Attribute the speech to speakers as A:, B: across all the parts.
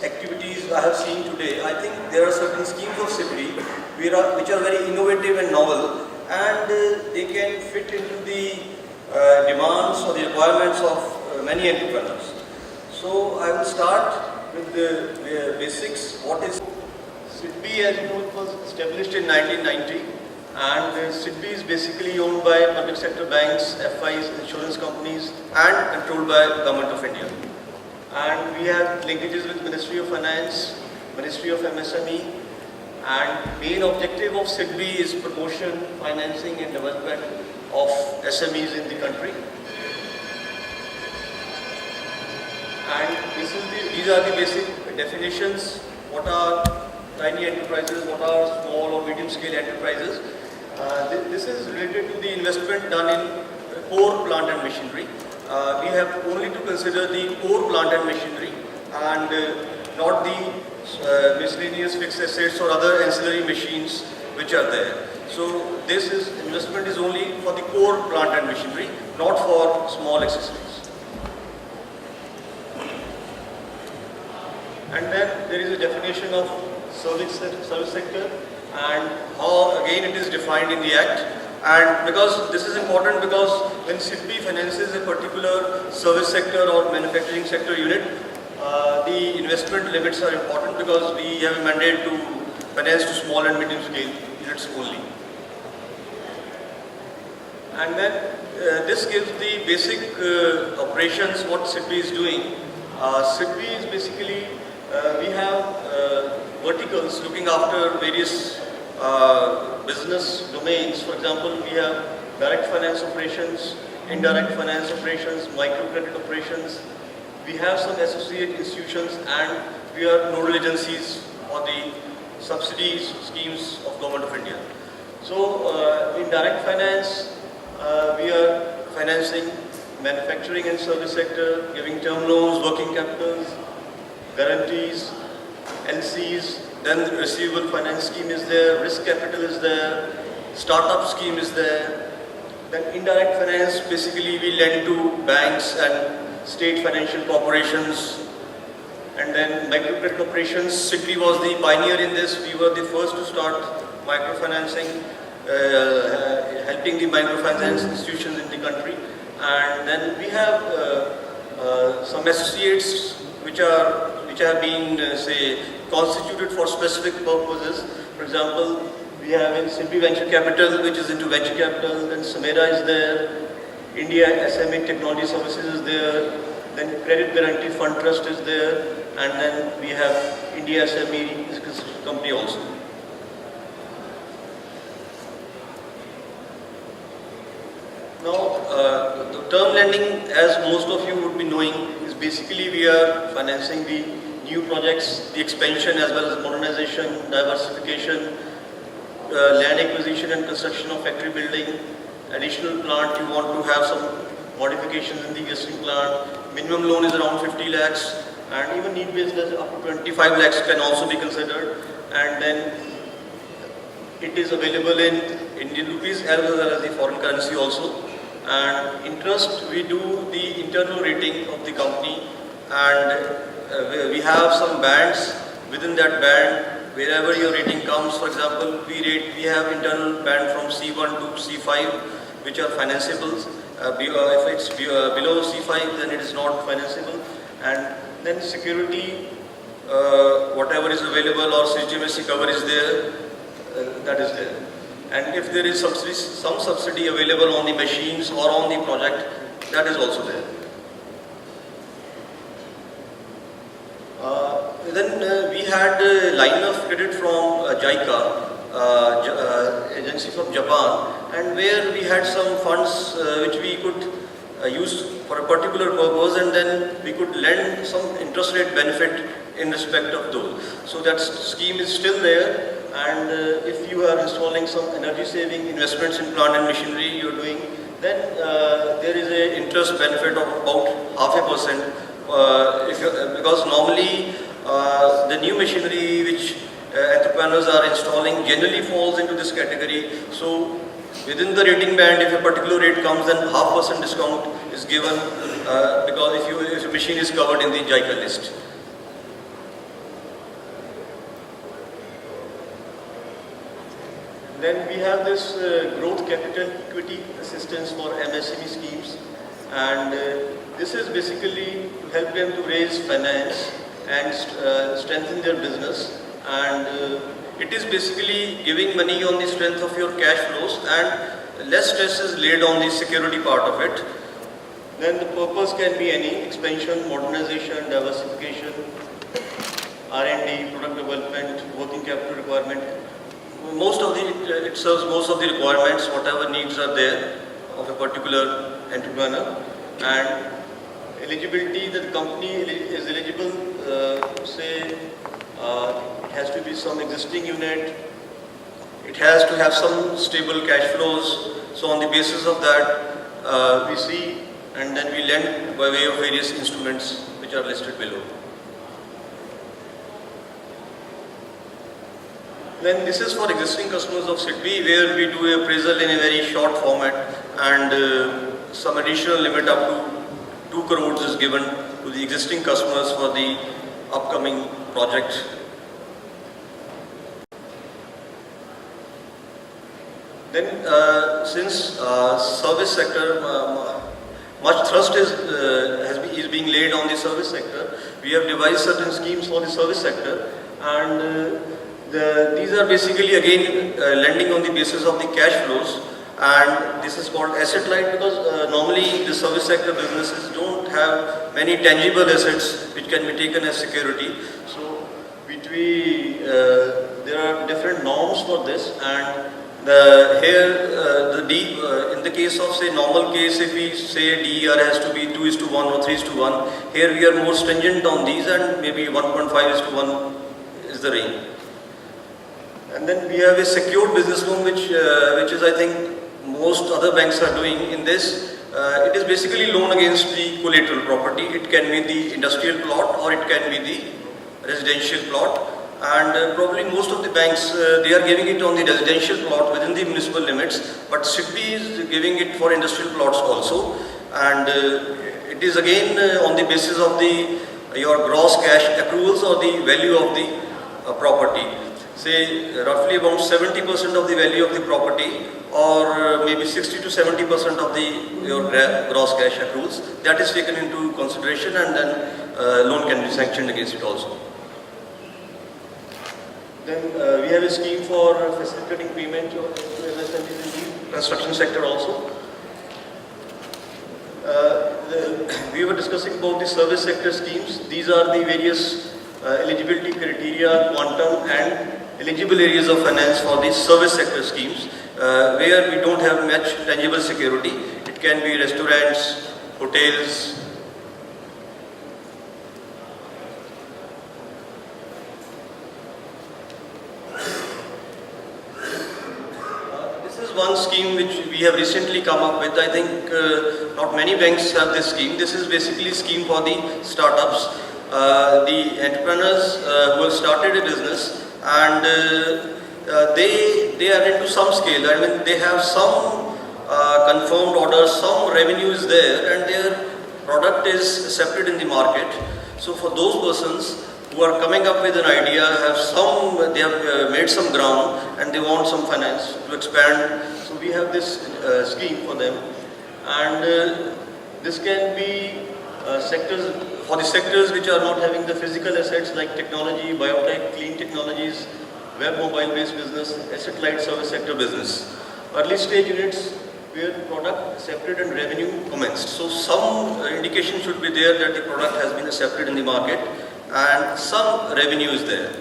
A: activities I have seen today, I think there are certain schemes of SIDBI which are very innovative and novel, and they can fit into the demands or the requirements of many entrepreneurs. So I will start with the basics. What is SIDBI? As you know, it was established in 1990, and SIDBI is basically owned by public sector banks, FIs, insurance companies, and controlled by the Government of India. And we have linkages with Ministry of Finance, Ministry of MSME, and main objective of SIDBI is promotion, financing and development of SMEs in the country. And these are the basic definitions. What are tiny enterprises, what are small or medium scale enterprises. This is related to the investment done in core plant and machinery. We have only to consider the core plant and machinery and not the miscellaneous fixed assets or other ancillary machines which are there. So investment is only for the core plant and machinery, not for small accessories. And then there is a definition of service sector and how again it is defined in the Act. And because this is important, because when SIDBI finances a particular service sector or manufacturing sector unit, the investment limits are important because we have a mandate to finance to small and medium scale units only. And then this gives the basic operations what SIDBI is doing. SIDBI is basically, we have verticals looking after various business domains. For example, we have direct finance operations, indirect finance operations, microcredit operations. We have some associate institutions, and we are nodal agencies for the subsidies schemes of Government of India. So in direct finance, we are financing manufacturing and service sector, giving term loans, working capitals, guarantees, LCs. Then the receivable finance scheme is there, risk capital is there, startup scheme is there. Then indirect finance, basically we lend to banks and state financial corporations. And then microcredit operations, SIDBI was the pioneer in this. We were the first to start microfinancing, helping the microfinance institutions in the country. And then we have some associates which have been constituted for specific purposes. For example, we have in SIDBI Venture Capital, which is into venture capital. Then Samera is there. India SME Technology Services is there. Then Credit Guarantee Fund Trust is there. And then we have India SME company also. Now, the term lending, as most of you would be knowing, is basically we are financing the new projects, the expansion as well as modernization, diversification, land acquisition and construction of factory building, additional plant, you want to have some modifications in the existing plant. Minimum loan is around 50 lakhs, and even need-based up to 25 lakhs can also be considered. And then it is available in Indian rupees as well as the foreign currency also. And interest, we do the internal rating of the company, and we have some bands. Within that band, wherever your rating comes, for example, we have internal band from C1 to C5, which are financeables. If it's below C5, then it is not financeable. And then security, whatever is available or CGMSC cover is there, that is there. And if there is some subsidy available on the machines or on the project, that is also there. Then we had a line of credit from JICA, agency from Japan, and where we had some funds which we could use for a particular purpose, and then we could lend some interest rate benefit in respect of those. So that scheme is still there. And if you are installing some energy saving investments in plant and machinery you are doing, then there is an interest benefit of about 0.5%. Because normally the new machinery which entrepreneurs are installing generally falls into this category. So within the rating band, if a particular rate comes, then 0.5% discount is given because if your machine is covered in the JICA list. Then we have this growth capital equity assistance for MSME schemes, and this is basically to help them to raise finance and strengthen their business, and it is basically giving money on the strength of your cash flows, and less stress is laid on the security part of it. Then the purpose can be any: expansion, modernization, diversification, R&D, product development, working capital requirement. It serves most of the requirements, whatever needs are there of a particular entrepreneur. And eligibility, that the company is eligible, it has to be some existing unit, it has to have some stable cash flows. So on the basis of that, we see, and then we lend by way of various instruments which are listed below. Then this is for existing customers of SIDBI, where we do appraisal in a very short format, and some additional limit up to 2 crores is given to the existing customers for the upcoming project. Then since service sector, much thrust is being laid on the service sector, we have devised certain schemes for the service sector, and these are basically again lending on the basis of the cash flows, and this is called asset light because normally the service sector businesses don't have many tangible assets which can be taken as security. So there are different norms for this, and in the case of say normal case, if we say DER has to be 2:1 or 3:1, here we are more stringent on these, and maybe 1.5:1 is the range. And then we have a secured business loan, which is, I think, most other banks are doing in this. It is basically loan against the collateral property. It can be the industrial plot or it can be the residential plot. And probably most of the banks, they are giving it on the residential plot within the municipal limits, but SIDBI is giving it for industrial plots also. And it is again on the basis of your gross cash accruals or the value of the property. Say roughly about 70% of the value of the property, or maybe 60 to 70% of your gross cash accruals, that is taken into consideration, and then loan can be sanctioned against it also. Then we have a scheme for facilitating payment to MSMEs in the construction sector also. We were discussing about the service sector schemes. These are the various eligibility criteria, quantum, and eligible areas of finance for the service sector schemes, where we don't have much tangible security. It can be restaurants, hotels. This is one scheme which we have recently come up with. I think not many banks have this scheme. This is basically a scheme for the startups, the entrepreneurs who have started a business, and they are into some scale. I mean, they have some confirmed orders, some revenue is there, and their product is accepted in the market. So for those persons who are coming up with an idea, they have made some ground, and they want some finance to expand. So we have this scheme for them, and this can be for the sectors which are not having the physical assets like technology, biotech, clean technologies, web mobile based business, asset light service sector business. Early stage units where the product accepted and revenue commenced. So some indication should be there that the product has been accepted in the market and some revenue is there.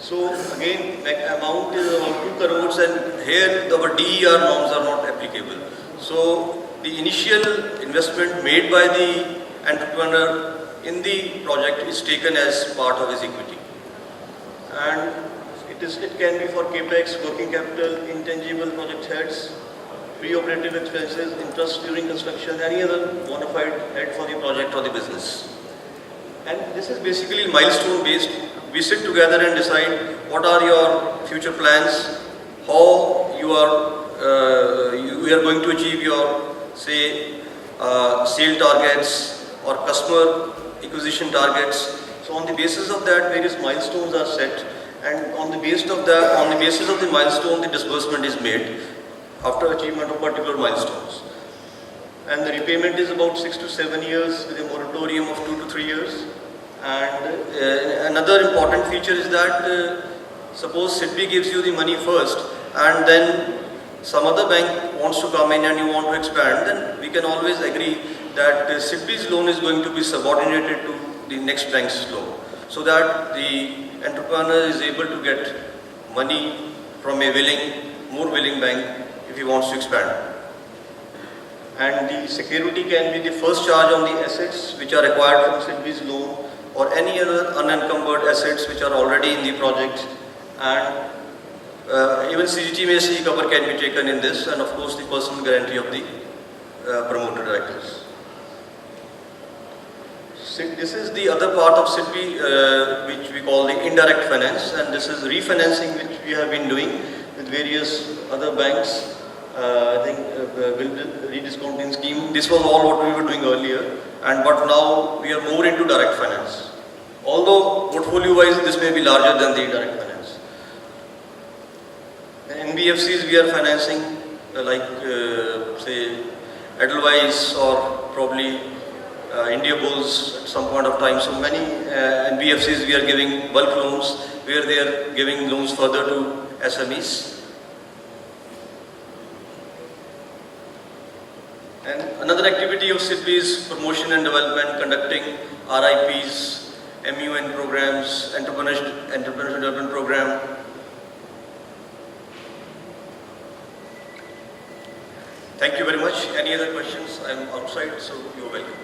A: So again, amount is about 2 crores, and here our DER norms are not applicable. So the initial investment made by the entrepreneur in the project is taken as part of his equity, and it can be for capex, working capital, intangible project heads, pre-operative expenses, interest during construction, any other bona fide head for the project or the business. And this is basically milestone based. We sit together and decide what are your future plans, how you are going to achieve your sale targets or customer acquisition targets. So on the basis of that, various milestones are set, and on the basis of the milestone, the disbursement is made after achievement of particular milestones. And the repayment is about 6 to 7 years with a moratorium of 2 to 3 years. And another important feature is that suppose SIDBI gives you the money first and then some other bank wants to come in and you want to expand, then we can always agree that SIDBI's loan is going to be subordinated to the next bank's loan, so that the entrepreneur is able to get money from a more willing bank if he wants to expand. And the security can be the first charge on the assets which are required from SIDBI's loan or any other unencumbered assets which are already in the project. And even CGTMSE cover can be taken in this, and of course the personal guarantee of the promoter directors. This is the other part of SIDBI which we call the indirect finance, and this is refinancing which we have been doing with various other banks. I think rediscounting scheme. This was all what we were doing earlier, but now we are more into direct finance. Although portfolio wise this may be larger than the direct finance. NBFCs we are financing say Edelweiss or probably India Bulls at some point of time. So many NBFCs we are giving bulk loans where they are giving loans further to SMEs. And another activity of SIDBI is promotion and development, conducting RIPs, MUN programs, entrepreneurship development program. Thank you very much. Any other questions? I am outside, so you are welcome.